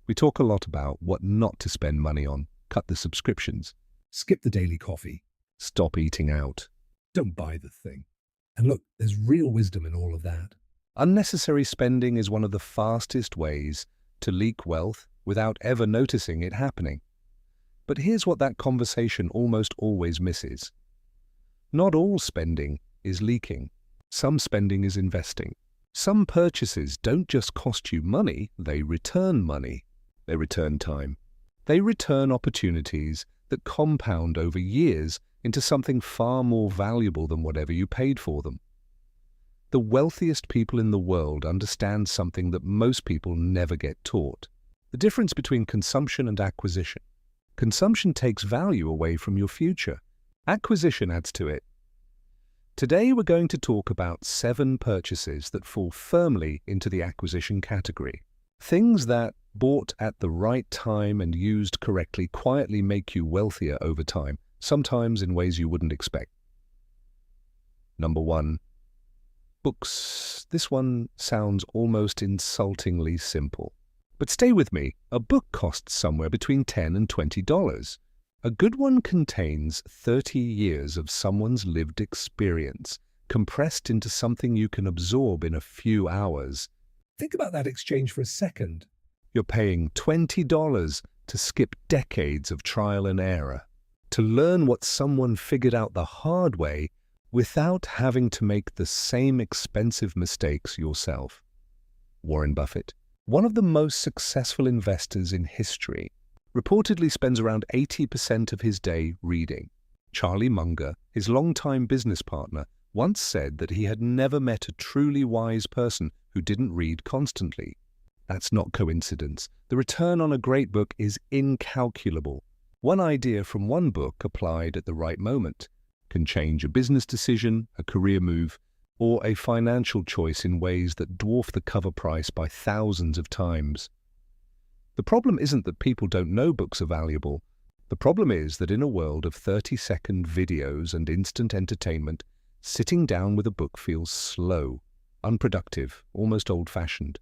We talk a lot about what not to spend money on. Cut the subscriptions. Skip the daily coffee. Stop eating out. Don't buy the thing. And look, there's real wisdom in all of that. Unnecessary spending is one of the fastest ways to leak wealth without ever noticing it happening. But here's what that conversation almost always misses. Not all spending is leaking. Some spending is investing. Some purchases don't just cost you money, they return money. They return time. They return opportunities that compound over years into something far more valuable than whatever you paid for them. The wealthiest people in the world understand something that most people never get taught: the difference between consumption and acquisition. Consumption takes value away from your future. Acquisition adds to it. Today we're going to talk about 7 purchases that fall firmly into the acquisition category. Things that, bought at the right time and used correctly, quietly make you wealthier over time, sometimes in ways you wouldn't expect. Number 1. Books. This one sounds almost insultingly simple. But stay with me. A book costs somewhere between $10 and $20. A good one contains 30 years of someone's lived experience, compressed into something you can absorb in a few hours. Think about that exchange for a second. You're paying $20 to skip decades of trial and error, to learn what someone figured out the hard way without having to make the same expensive mistakes yourself. Warren Buffett, one of the most successful investors in history, reportedly spends around 80% of his day reading. Charlie Munger, his longtime business partner, once said that he had never met a truly wise person who didn't read constantly. That's not coincidence. The return on a great book is incalculable. One idea from one book applied at the right moment can change a business decision, a career move, or a financial choice in ways that dwarf the cover price by thousands of times. The problem isn't that people don't know books are valuable. The problem is that in a world of 30-second videos and instant entertainment, sitting down with a book feels slow, unproductive, almost old-fashioned.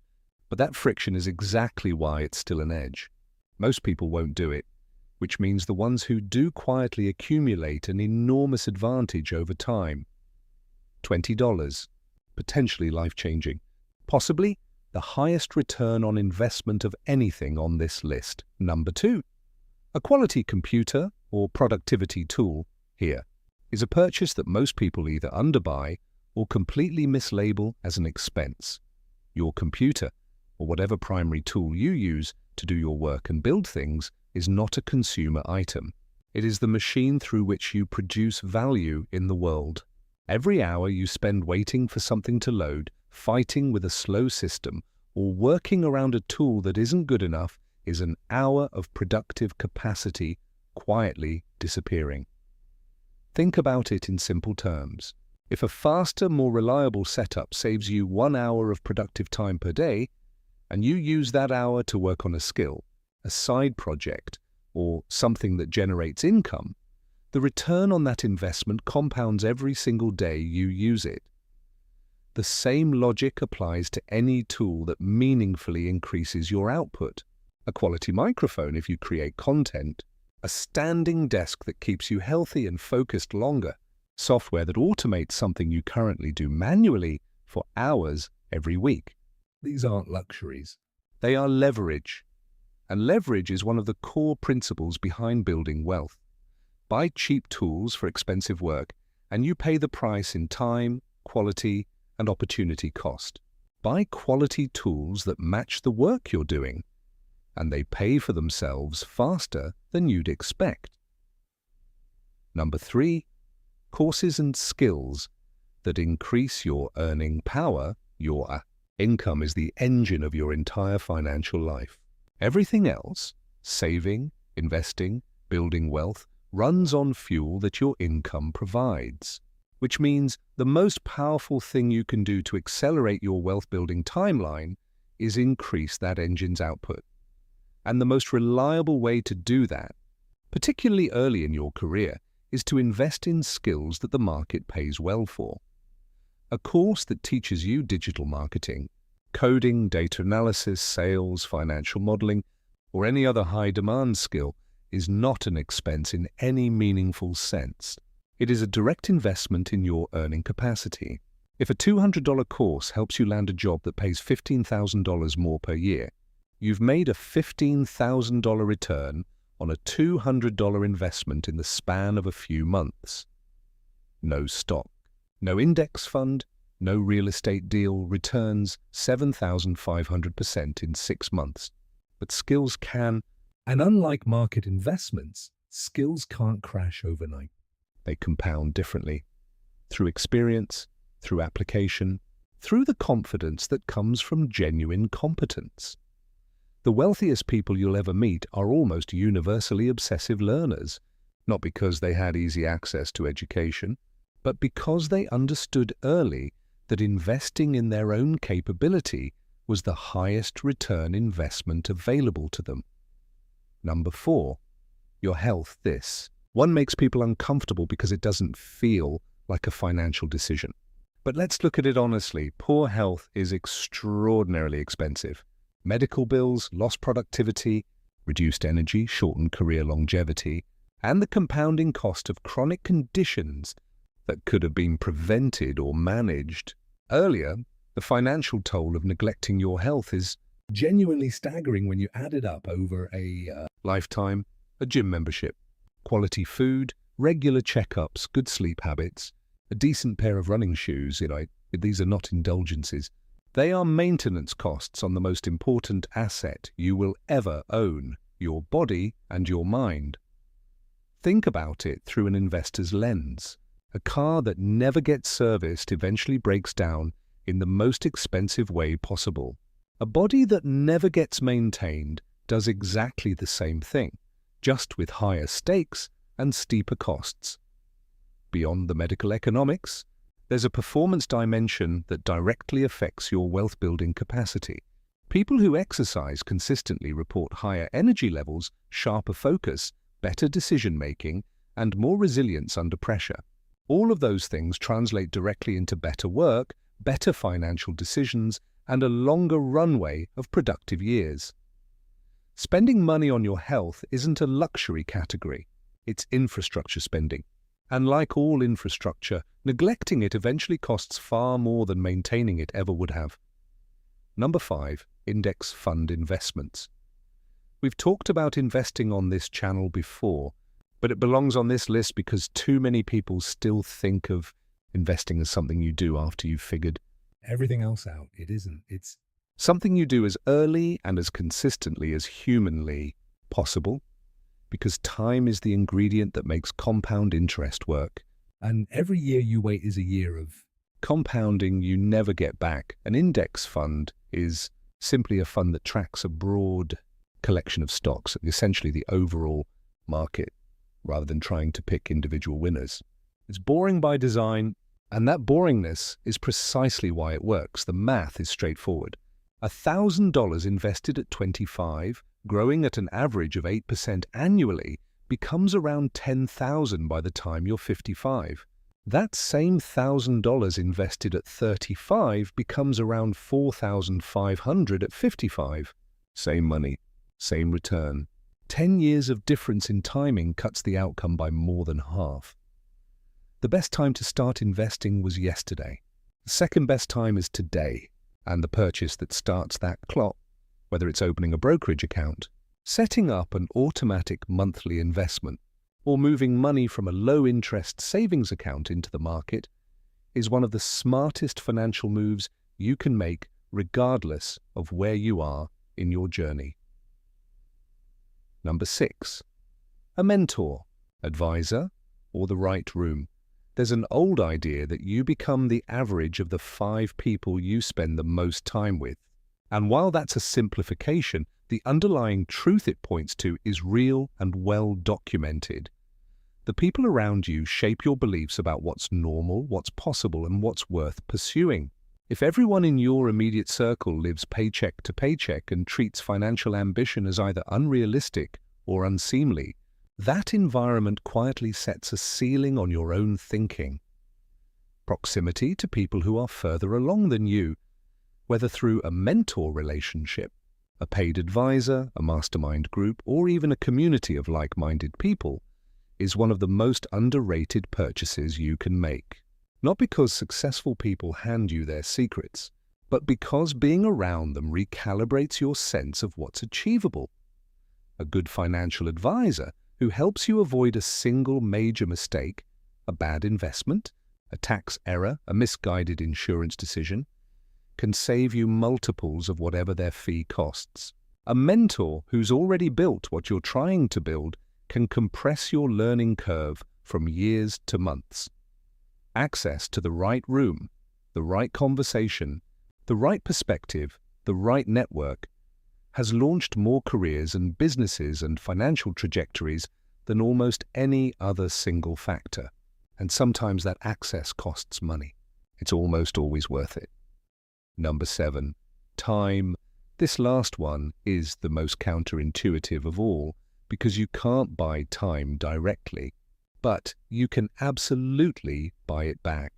But that friction is exactly why it's still an edge. Most people won't do it, which means the ones who do quietly accumulate an enormous advantage over time. $20, potentially life-changing, possibly the highest return on investment of anything on this list. Number 2, a quality computer or productivity tool here is a purchase that most people either underbuy or completely mislabel as an expense. Your computer, or whatever primary tool you use to do your work and build things, is not a consumer item. It is the machine through which you produce value in the world. Every hour you spend waiting for something to load, fighting with a slow system, or working around a tool that isn't good enough is an hour of productive capacity quietly disappearing. Think about it in simple terms. If a faster, more reliable setup saves you 1 hour of productive time per day, and you use that hour to work on a skill, a side project, or something that generates income, the return on that investment compounds every single day you use it. The same logic applies to any tool that meaningfully increases your output. A quality microphone if you create content, a standing desk that keeps you healthy and focused longer, software that automates something you currently do manually for hours every week. These aren't luxuries. They are leverage. And leverage is one of the core principles behind building wealth. Buy cheap tools for expensive work, and you pay the price in time, quality, and opportunity cost. Buy quality tools that match the work you're doing, and they pay for themselves faster than you'd expect. Number 3, courses and skills that increase your earning power. Your income is the engine of your entire financial life. Everything else, saving, investing, building wealth, runs on fuel that your income provides, which means the most powerful thing you can do to accelerate your wealth-building timeline is increase that engine's output. And the most reliable way to do that, particularly early in your career, is to invest in skills that the market pays well for. A course that teaches you digital marketing, coding, data analysis, sales, financial modeling, or any other high-demand skill is not an expense in any meaningful sense. It is a direct investment in your earning capacity. If a $200 course helps you land a job that pays $15,000 more per year, you've made a $15,000 return on a $200 investment in the span of a few months. No stock, no index fund, no real estate deal returns 7,500% in 6 months. But skills can, And unlike market investments, skills can't crash overnight. they compound differently. Through experience, through application, through the confidence that comes from genuine competence. The wealthiest people you'll ever meet are almost universally obsessive learners, not because they had easy access to education, but because they understood early that investing in their own capability was the highest return investment available to them. Number 4, your health. This one makes people uncomfortable because it doesn't feel like a financial decision. But let's look at it honestly. Poor health is extraordinarily expensive. Medical bills, lost productivity, reduced energy, shortened career longevity, and the compounding cost of chronic conditions that could have been prevented or managed earlier. The financial toll of neglecting your health is Genuinely staggering when you add it up over a lifetime, a gym membership, quality food, regular checkups, good sleep habits, a decent pair of running shoes. These are not indulgences. They are maintenance costs on the most important asset you will ever own, your body and your mind. Think about it through an investor's lens. A car that never gets serviced eventually breaks down in the most expensive way possible. A body that never gets maintained does exactly the same thing, just with higher stakes and steeper costs. Beyond the medical economics, there's a performance dimension that directly affects your wealth-building capacity. People who exercise consistently report higher energy levels, sharper focus, better decision-making, and more resilience under pressure. All of those things translate directly into better work, better financial decisions, and a longer runway of productive years. Spending money on your health isn't a luxury category, it's infrastructure spending. And like all infrastructure, neglecting it eventually costs far more than maintaining it ever would have. Number 5, index fund investments. We've talked about investing on this channel before, but it belongs on this list because too many people still think of investing as something you do after you've figured everything else out. It isn't. It's something you do as early and as consistently as humanly possible, because time is the ingredient that makes compound interest work. and every year you wait is a year of Compounding you never get back. An index fund is simply a fund that tracks a broad collection of stocks, essentially the overall market, rather than trying to pick individual winners. It's boring by design, and that boringness is precisely why it works. The math is straightforward. $1,000 invested at 25, growing at an average of 8% annually, becomes around $10,000 by the time you're 55. That same $1,000 invested at 35 becomes around $4,500 at 55. Same money, same return. 10 years of difference in timing cuts the outcome by more than half. The best time to start investing was yesterday. The second best time is today, and the purchase that starts that clock, whether it's opening a brokerage account, setting up an automatic monthly investment, or moving money from a low-interest savings account into the market, is one of the smartest financial moves you can make regardless of where you are in your journey. Number 6, a mentor, advisor, or the right room. There's an old idea that you become the average of the 5 people you spend the most time with. And while that's a simplification, the underlying truth it points to is real and well documented. The people around you shape your beliefs about what's normal, what's possible, and what's worth pursuing. If everyone in your immediate circle lives paycheck to paycheck and treats financial ambition as either unrealistic or unseemly, that environment quietly sets a ceiling on your own thinking. Proximity to people who are further along than you, whether through a mentor relationship A paid advisor, a mastermind group, or even a community of like-minded people is one of the most underrated purchases you can make. Not because successful people hand you their secrets, but because being around them recalibrates your sense of what's achievable. A good financial advisor who helps you avoid a single major mistake, a bad investment, a tax error, a misguided insurance decision, can save you multiples of whatever their fee costs. A mentor who's already built what you're trying to build can compress your learning curve from years to months. Access to the right room, the right conversation, the right perspective, the right network has launched more careers and businesses and financial trajectories than almost any other single factor. And sometimes that access costs money. It's almost always worth it. Number 7, time. This last one is the most counterintuitive of all because you can't buy time directly, but you can absolutely buy it back.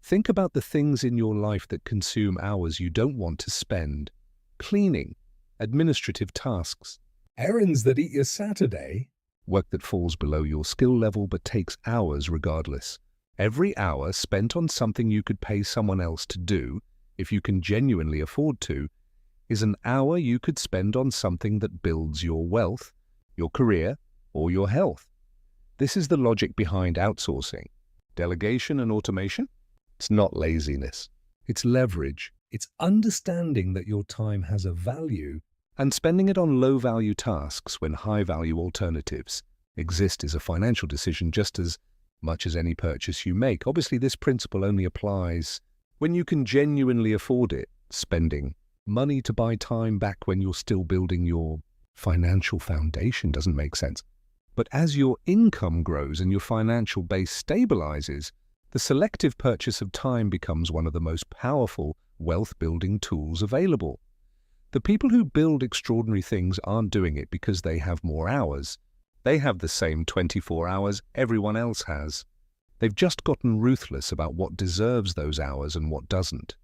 Think about the things in your life that consume hours you don't want to spend. Cleaning, administrative tasks, Errands that eat your Saturday. work that falls below your skill level but takes hours regardless. Every hour spent on something you could pay someone else to do, if you can genuinely afford to, is an hour you could spend on something that builds your wealth, your career, or your health. This is the logic behind outsourcing. Delegation and automation? It's not laziness. It's leverage. It's understanding that your time has a value. And spending it on low-value tasks when high-value alternatives exist is a financial decision just as much as any purchase you make. Obviously, this principle only applies when you can genuinely afford it. Spending money to buy time back when you're still building your financial foundation doesn't make sense. But as your income grows and your financial base stabilizes, the selective purchase of time becomes one of the most powerful wealth-building tools available. The people who build extraordinary things aren't doing it because they have more hours. They have the same 24 hours everyone else has. They've just gotten ruthless about what deserves those hours and what doesn't.